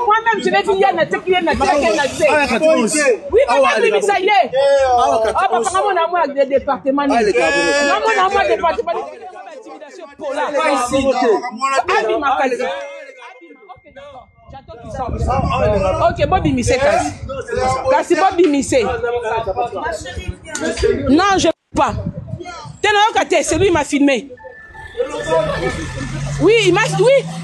Moi-même, je vais finir na teki na teki. Oui, papa, oui, ça y est. Ah, papa, on a moi des départements. Non, on a moi des départements. Intimidation pour là. Abi ma calé. J'attends qu'il sorte. Ok, Bobby Missé. Kasi Bobby Missé. Non, je ne peux pas. C'est lui qui m'a filmé. Oui,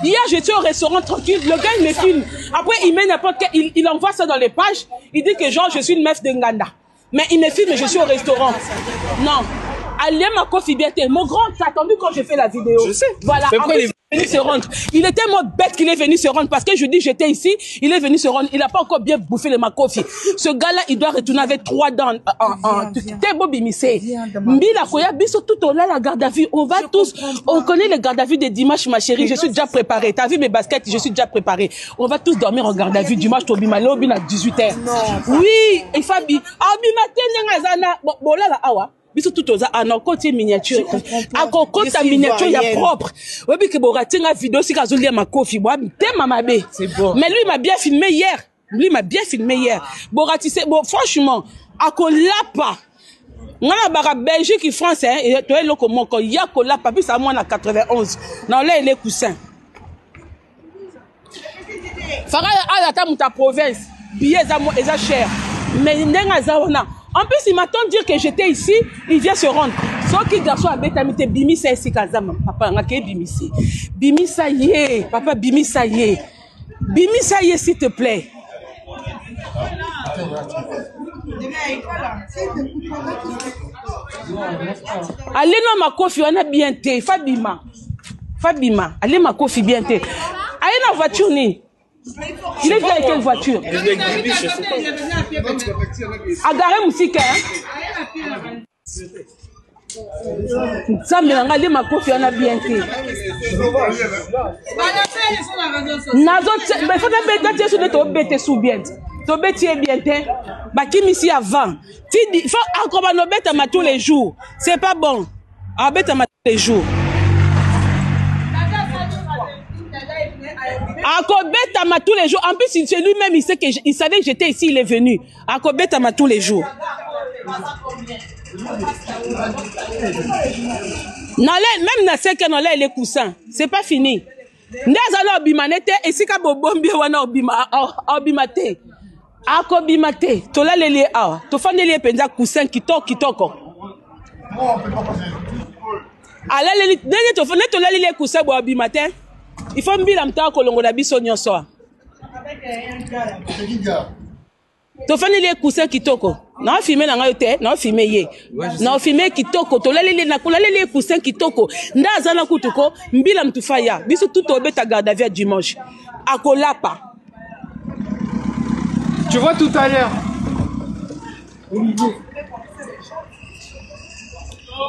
hier j'étais au restaurant tranquille, le gars il me filme. Après il met n'importe quel, il envoie ça dans les pages, il dit que genre je suis une meuf de Nganda. Mais il me filme et je suis au restaurant. Non. Allez ma coffee bien. Mon grand, t'as attendu quand j'ai fait la vidéo. Je sais. Voilà. Il est venu se rendre. Il était moins bête qu'il est venu se rendre parce que je dis j'étais ici, il est venu se rendre. Il n'a pas encore bien bouffé le makofi. Ce gars-là, il doit retourner avec 3 dents. T'es beau bimissé. Mbila koya biso tout au là la garde à vue. On va tous, on connaît le garde à vue de dimanche ma chérie. Je suis déjà préparée. T'as vu mes baskets, je suis déjà préparée. On va tous dormir en garde à vue dimanche au Bima. Là au Bima 18h. Oui, il faut bien. Ah Bima tenengazana. Bon là là awa. Biso tout aux à nos côtés miniature. À côté ta miniature, il y a propre. Oui, puis que Boratin a vidéo si Kazuli a ma coffee. Moi, t'es ma bé. C'est bon. Mais lui, il m'a bien filmé hier. Lui, il m'a bien filmé hier. Borati, c'est bon, franchement, à Kolapa. On a bara Belgique et France, hein, et tu es là comme moi, quand il y a Kolapa, puis ça moi en 91. Non, là, il est coussin. Farah, à la ta province, billets à ça cher. Mais il n'y a pas. En plus, il m'attend dire que j'étais ici, il vient se rendre. Sauf qu'il garçon a bétamité, bimi ça ici, Kazama. Papa, on a qu'à bimi ça. Bimi ça y est, papa, bimi ça y est. Bimi ça y est, s'il te plaît. Allez, non, ma coffee, on a bien été. Fabima, allez, ma coffee, bien été. Allez, dans la voiture, ni. Il est venu avec quelle voiture? Agaré musique, hein? Ça me regarde ma coffee, on a bien été. Nazo, mais faut que tu aies sur bête sous bien. Tu es bien été. Bah, qui ici avant? Il faut encore nos bêtes à tous les jours. C'est pas bon. À bête à tous les jours. Akobetama tous les jours. En plus, c'est lui-même, il savait que j'étais ici, il est venu. Akobetama tous les jours. Même dans ce cas, il est cousin. C'est pas fini. Ndazalo bimanete et si ka bobombi wana obimate. Akobimate. Tola lele awa. Tofande le penza cousin kitoko. Ala lele nene tofande tola lele cousin bo obimate. Il faut mbila mta kolongo na biso nyonso. To fani le cousin kitoko. Na filmer na ngayo te, na filmer ye. Na filmer kitoko, to lalele na kolalele cousin kitoko. Ndaza na kutuko, mbila mtufaya. Biso tout obeta garde à vue dimanche. Akolapa. Tu vois tout à l'heure.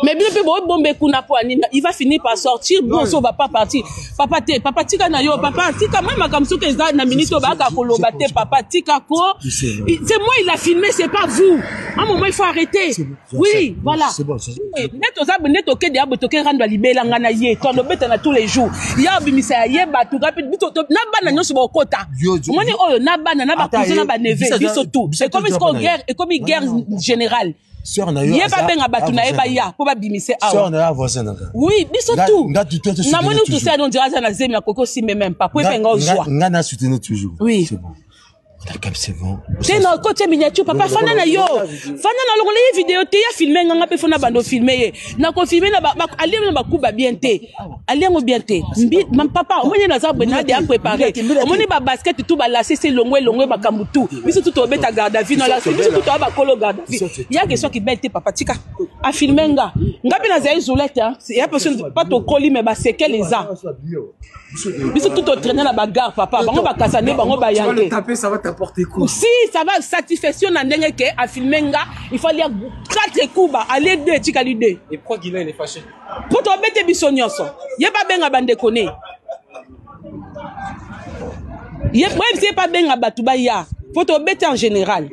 Mais bien peu bombe kuna po anina, il va finir par sortir. Bon, ça va pas partir. Papa tika na yo, papa tika même comme ça que ça na minute ba ka kolobate papa tika ko. C'est moi il a filmé, c'est pas vous. À un moment il faut arrêter. Oui, voilà. C'est bon. Neto za neto ke dia botoke rando libela ngana ye. Ton obeta na tous les jours. Ya bimisa ye ba tout rapide bito na bana nyoso ba kota. Moni oyo na bana na ba cousin na ba neve biso tout. C'est comme une guerre, et comme une guerre générale. Il pas bien abattu na eba ya pour pas bimisser ah oui biso tout na moni tout ça on dira ça na zemi ya koko si même pas pour penga ozwa ngana soutenir toujours oui c'est bon c'est bon c'est non côté miniature papa fana na yo fana na longo les vidéos te ya filmer nganga pe fona bando filmer na ko filmer na ba ali na ba kuba bien te ali ngo bien te mam papa moni na za bena de préparer moni ba basket tout ba lasser c'est longwe ba kamutu biso tout obeta garde à vue na la biso tout ba kolo garde à vue il y a question qui bête papa tika a filmer nga ngapi na za isolette hein il y a personne pas to colis mais ba séquelles les a biso tout traîner na bagarre papa bango ba kasane bango ba yanke taper ça va t'apporter quoi? Si ça va satisfaction na ndenge ke a filmer nga il faut lire 4 coups ba aller 2 tika li 2 et pourquoi Guilain est fâché pour to bete biso nyonso yeba benga bande koné yeba c'est pas benga batu ba ya faut to bete en général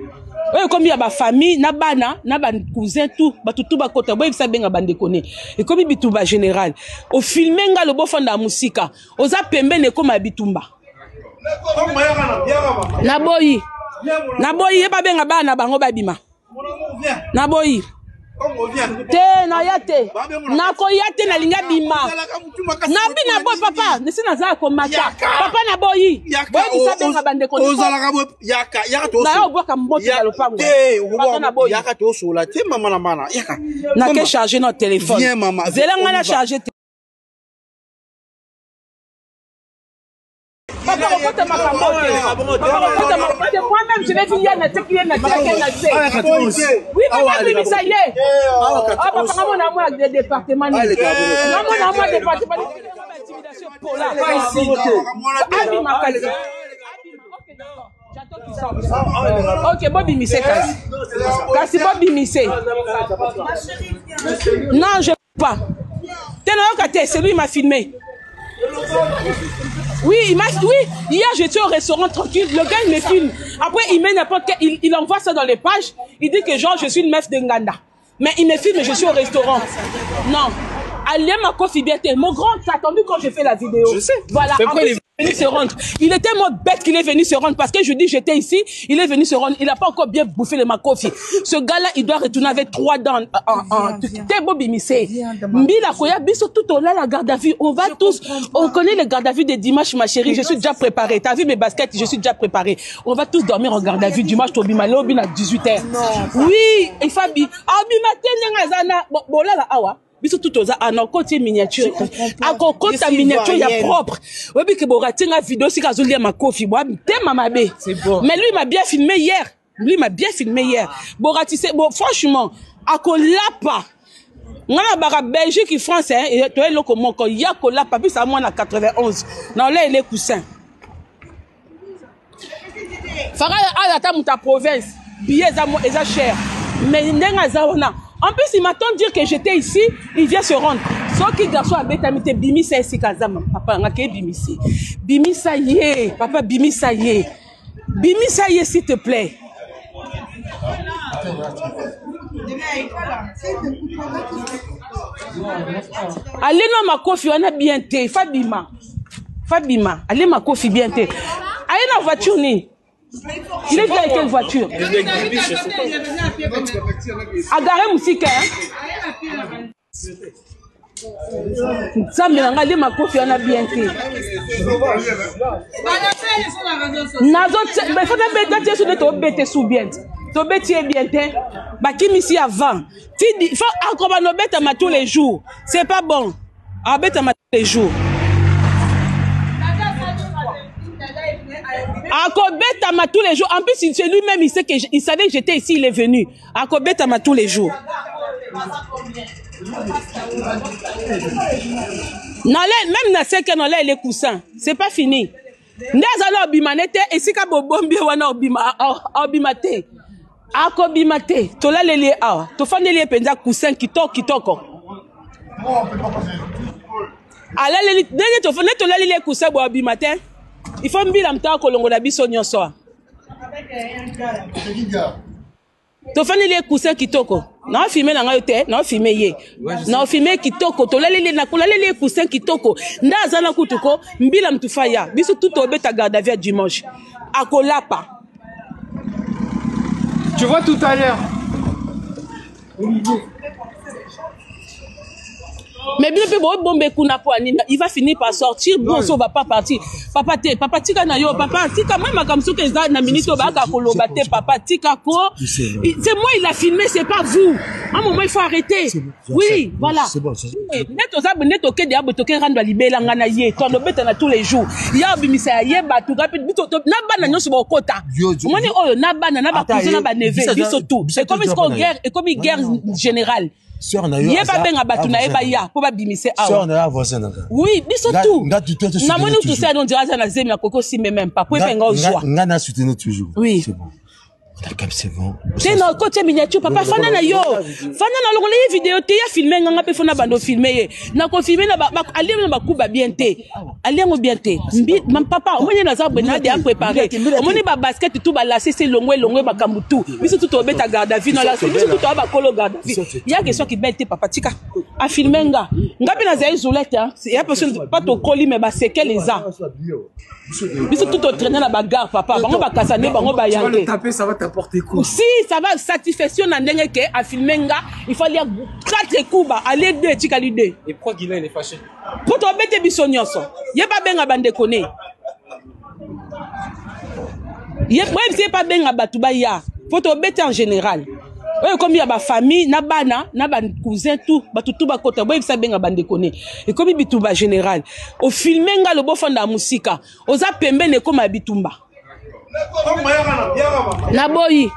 oyo komi ya ba famille na bana na ba cousin tout ba tutu ba kota boy bisa benga bande kone e komi bitumba général o filmer nga lo bofanda musika oza pembene koma bitumba na boyi e ba benga bana bango babima na boyi te na yate na ko yate na linga bima na bina boy papa nesi na za ko mata papa na boyi boy bisa benga bande kone ozala ka yaka to na yo boka mbote na lopango papa na boyi yaka to sola te mama na mana yaka na ke charger notre téléphone viens mama zelanga na charger papa okota makambote moi-même je vais finir na tekile na tekile na te oui papa bimisa ye papa ngamo na moi de département ngamo na moi département intimidation pour la abi makali ok Bobby Missé kasi Bobby Missé non je peux pas c'est lui qui m'a filmé. Oui, hier j'étais au restaurant tranquille, le gars il me filme. Après il met n'importe quel, il envoie ça dans les pages, il dit que genre je suis une meuf de Nganda. Mais il me filme, je suis au restaurant. Non. Allez ma coffee bien, mon grand, t'as attendu quand j'ai fait la vidéo. Je sais. Voilà. Venu se rendre. Il est tellement bête qu'il est venu se rendre parce que je dis j'étais ici, il est venu se rendre. Il n'a pas encore bien bouffé le makofi. Ce gars-là, il doit retourner avec 3 dents. T'es Bobby Missé. Mbila Koya, biso tout au là la garde à vue. On va tous, on connaît le garde à vue de dimanche, ma chérie. Je suis déjà préparée. T'as vu mes baskets? Je suis déjà préparée. On va tous dormir en garde à vue dimanche. Tobima Lobin à 18h. Oui, il faut bien. Bon là awa. Biso tout aux en côté miniature à côté ta miniature il y a propre oui que boratinga vidéo si kazolia ma coffee moi tema mabe c'est bon mais lui il m'a bien filmé hier borati c'est bon franchement à kolapa ngana bara Belgique et France et toi loko moko ya kolapa puis ça moi na 91 non là il est coussin fara ala ta muta province billet za mo eza cher mais ndenga za ona. En plus, il m'attend dire que j'étais ici, il vient se rendre. Sauf que garçon a bétamité, bimisa ici, kazama. Papa, on a qu'à bimisi. Bimisa yé, papa, bimisa yé. Bimisa yé, s'il te plaît. Allez, non, ma coffee, on a bien té. Fabima, allez, ma coffee, bien té. Allez, dans la voiture, ni. Il est venu avec quelle voiture? Agaré Moussika. Ça me l'a dit ma copie on a bien fait. Nazo, mais faut pas bêter sur de ton bêter sous bien. Ton bêter bien té. Bah qui ici avant. Il faut encore nos bêtes à tous les jours. C'est pas bon. À bêter à tous les jours. Akobetama tous les jours. En plus, c'est lui-même, il savait que j'étais ici, il est venu. Akobetama tous les jours. Non, même dans ce cas, il est cousin. C'est pas fini. Ndazana obimanete, et si ka bobombi wana obimate. Akobimate. Tola lele awa. Tofane lele penza cousin kitoko. Ala lele, nene tofane tola lele cousin bo obimate. Il faut mbila mta kolongo na biso nyonso. To fani le cousin kitoko. Na filmer na ngayo te, na filmer ye. Na filmer kitoko, to lalele na kolalele cousin kitoko. Ndaza na kutuko, mbila mtufaya. Biso tout obeta garde à vue dimanche. Akolapa. Tu vois tout à l'heure. Mais bien peu bombe kuna po anina, il va finir par sortir. Bon, ça va pas partir. Papa tika na yo, papa tika même comme ça que ça na minute ba ka kolobate papa tika ko. C'est moi il a filmé, c'est pas vous. À un moment il faut arrêter. Oui, voilà. C'est bon. Neto za neto ke dia botoke rando libela ngana ye. To no beta na tous les jours. Ya bimisa ye ba tu rapide bito na bana nyoso ba kota. Moni oyo na bana na ba cousin na ba neve, biso tout. C'est comme une guerre, et comme une guerre générale. Yé pas benga batu na eba ya po ba bimise awa. Sœur na voisin na. Oui, biso tout. Na moni tout ça on dira ça na zemi na koko si même pas. Po benga ozwa. Ngana soutenir toujours. Oui. C'est bon. C'est bon. C'est non côté miniature papa fana na yo. Fana na longo les vidéos te ya filmer nga pe fona bando filmer. Na ko filmer na ba ali na ba kuba bien te. Ali ngo bien te. Mam papa o na za bena de préparer. O moni ba basket tout ba lacer c'est longwe ba kambutu. Biso tout obeta garde à vue na la biso tout ba kolo garde à vue. Il y a question qui belle te papa tika. A filmer nga. Nga pe na za isolette hein. Il y a personne pas to colis mais ba séquelles les a. Biso tout traîner na bagarre papa. Bango ba kasane bango ba yanke. Taper ça va t'apporter quoi? Si ça va satisfaction na ndenge ke a filmer nga, il faut lire 4 coups ba aller 2 tika l'idée. Et pourquoi Guilain est fâché? Pour to bete biso nyonso. Ye pas benga bande koné. Ye même c'est pas benga batu ba ya. Faut to bete en général. Ouais, comme il y a ma famille, na bana, na ban cousin tout, batu tout ba kota, ouais ça benga bande koné. Et comme bituba général. Au filmer nga le beau fond da musika. Oza pembe ne comme bitumba. Naboyi.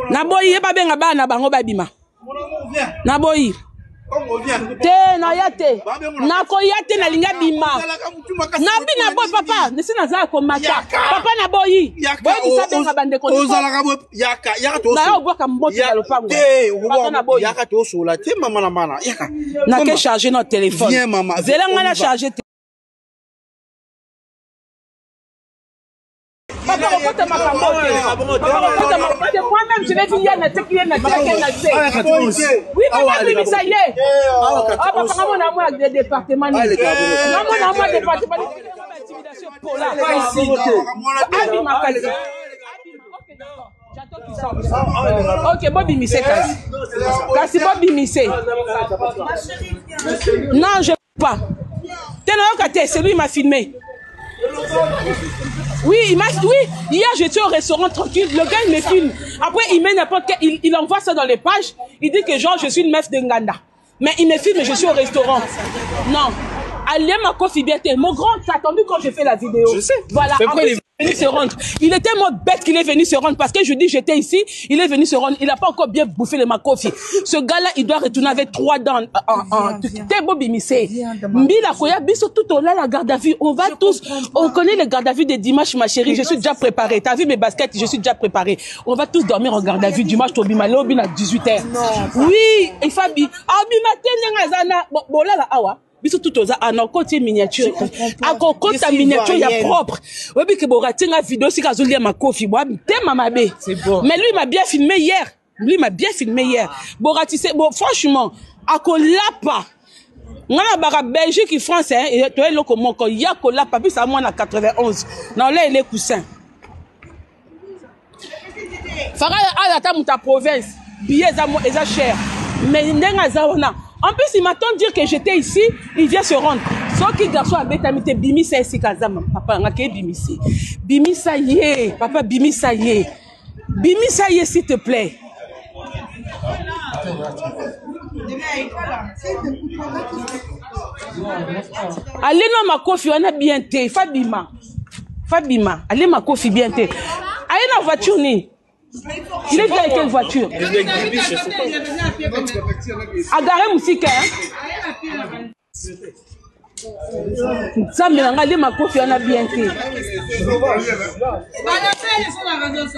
Naboyi ye ba benga bana bango babima. Naboyi. Te na yate. Na ko yate na linga bima. Nabi na boy papa, nesi na za ko mata. Papa naboyi. Boy bisa benga bande ko. Ozala ka yaka to. Na yo boka mbote na lopango. Papa naboyi. Yaka to sola te mama na mana. Yaka. Na ke charger notre téléphone. Viens maman. Zela ngana charger. Papa, quand ma moi-même, je vais finir na teki na oui, papa, ça y est. Ah, papa, on a moi des départements. On a moi département d'intimidation pour là. Abi ma kali. J'attends qu'il sorte. Ok, Bobby Missé. Kasi Bobby Missé. Non, je ne peux pas. C'est lui qui m'a filmé. Oui, hier j'étais au restaurant tranquille, le gars il me filme. Après il met n'importe quel, il envoie ça dans les pages, il dit que genre je suis une meuf de Nganda. Mais il me filme, je suis au restaurant. Non. Allez ma coffee bien. Mon grand t'as attendu quand j'ai fait la vidéo. Je sais. Voilà. Après, il est venu se rendre. Il était moins bête qu'il est venu se rendre parce que je dis j'étais ici, il est venu se rendre. Il n'a pas encore bien bouffé le makofi. Ce gars-là, il doit retourner avec 3 dents. T'es beau bimissé. Mbila koya biso tout au là la garde à vue. On va tous, on connaît le garde à vue de dimanche ma chérie. Je suis déjà préparée. T'as vu mes baskets? Je suis déjà préparée. On va tous dormir en garde à vue dimanche au bima à 18h. Oui, il faut bi. Ah bima tenengazana. Bon là awa. Biso tout aux à côté miniature. À côté miniature, il y a propre. Oui, puis que boratinga vidéo si kazoli ma coffee. Moi, t'es ma bé. C'est bon. Mais lui m'a bien filmé hier. Lui m'a bien filmé hier. Borati c'est bon franchement. À kolapa. Ngana bara Belgique et France hein. Et toi le comment quand ya kolapa puis ça moi na 91. Non là il est coussin. Fara à ta muta province. Billets à cher. Mais ndenga zawana. En plus, il m'attend dire que j'étais ici, il vient se rendre. Sauf que garçon a bétamité, bimi ça ici, kazama. Papa, on a qu'à bimi ça. Bimi ça y est, papa, bimi ça y est. Bimi ça y est, s'il te plaît. Allez, non, ma coffee, on a bien té. Fabima. Fabima. Allez, ma coffee, bien té. Allez, dans la voiture, ni. Il est venu avec quelle voiture? Agaré musique, hein? Ça me l'a dit ma copie, on a bien fait.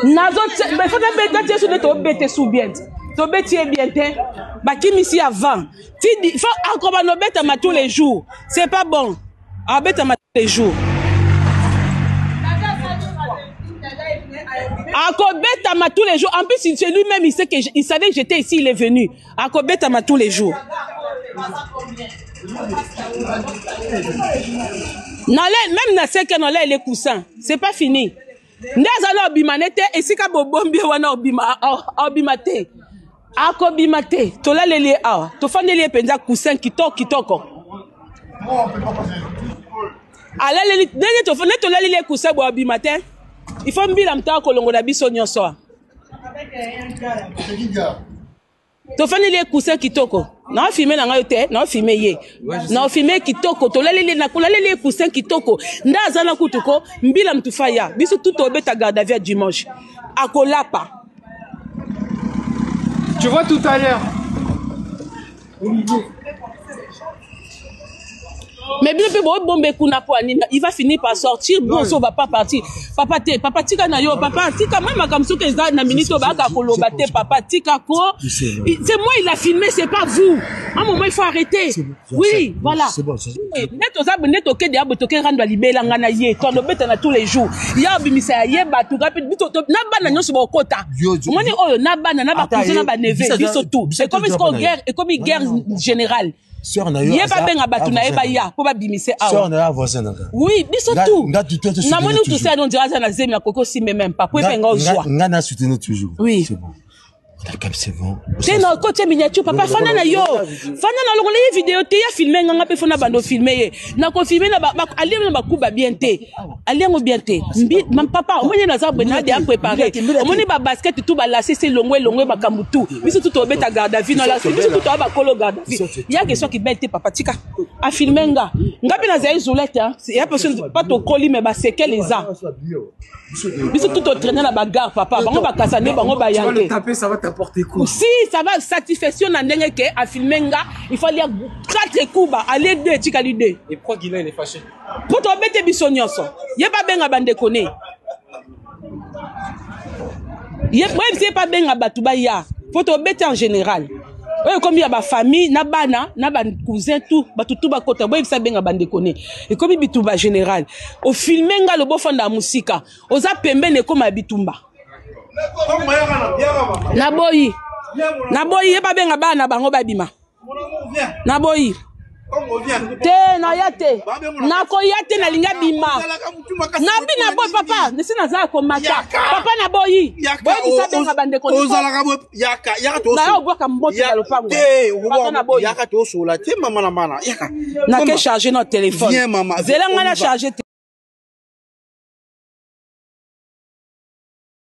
Nazo, mais faut que tu sur le bête sous bien. Ton bête est bien fait. Bah qui ici avant? Il faut encore nos bêtes à tous les jours. C'est pas bon. À bête à tous les jours. Akobetama tous les jours. En plus, c'est lui-même, il savait que j'étais ici, il est venu. Akobetama tous les jours. Même dans ce cas, il est cousin. C'est pas fini. Ndazana obimanete, et si ka bobombi wana obimate. Akobimate. Tola lele awa. Tofandele penza cousin kitoko. Ala lele, nene tofandele tola lele cousin bo obimate. Il faut mbila mta kolongo na biso nyonso. To fani le cousin kitoko. Na filmer na ngayo te, na filmer ye. Na filmer kitoko, to lalele na kolalele cousin kitoko. Ndaza na kutuko, mbila mtufaya. Biso tout obeta garde à vue dimanche. Akolapa. Tu vois tout à l'heure. Mais bien, il va finir par sortir. Bon, on va pas partir. Papa, tika na yo, papa, tika, moi, ma kamsou que ça, na minute, baka kolobate, papa, tika ko. C'est moi, il a filmé, c'est pas vous. À un moment, il faut arrêter. Oui, voilà. C'est bon, Net aux abonnés, net au quai des abonnés, rendre libérer l'angana yé, ton obé, t'en as tous les jours. Il y a bimisa yé, batu, rapide, bito, naba, na sur mon quota. Moi, oh, naba, naba, cousin, naba, neve, biso tout. C'est comme une guerre, et comme une guerre générale. Il y a pas bien à battre, na eba ya, pour pas bimisser. Oui, biso tout. Na moni tout ça, on dira ça na zemi, na koko si même pas, pour penga joie. Ngana soutenu toujours. Oui. C'est bon. C'est bon. C'est non, côté miniature, papa, fana na yo. Fana na longo les vidéos, te ya filmé, nganga pe fona bando filmé. Na ko filmé na ba, ali na ba kuba bien te. Ali ngo bien te. Mam papa, omoni na za bena de a préparer. Omoni ba basket tout ba lasser c'est longwe ba kambutu. Biso tout obeta garde à vie non la, biso tout ba kolo garde à vie. Il y a question qui belle te papa tika. A filmé nga. Nga pe na za isolette hein. Il y a personne pas to colis mais ba c'est quel les ans. Biso tout traîner na ba gare papa, bango ba kasane bango ba yanke. Taper ça va t'apporter quoi? Si ça va satisfaction na ndenge ke a filmer nga, il faut lire 4 coups ba aller 2 tika l'idée. Et pourquoi Guilain il est fâché? Pour to bete biso nyonso. Ye pas benga bande koné. Ye même c'est pas benga batu ba ya. Faut to bete en général. Ouais, comme il y a ma famille, na bana, na ban cousin tout, batu tout ba kota, ouais, ça benga bande koné. Et comme bituba général. Au filmer nga le bofon da musika. Oza pembene comme bitumba. Naboyi yeba benga bana bango babima. Naboyi. Te na yate. Na ko yate na linga bima. Nabi na boy papa, nesi na za ko mata. Papa naboyi. Boy bisa benga bande ko. Ozala ka yaka to. Na yo boka mbote na lopango. Papa naboyi. Yaka to sola te mama na mana. Yaka. Na ke charger notre téléphone. Viens maman. Zelanga na charger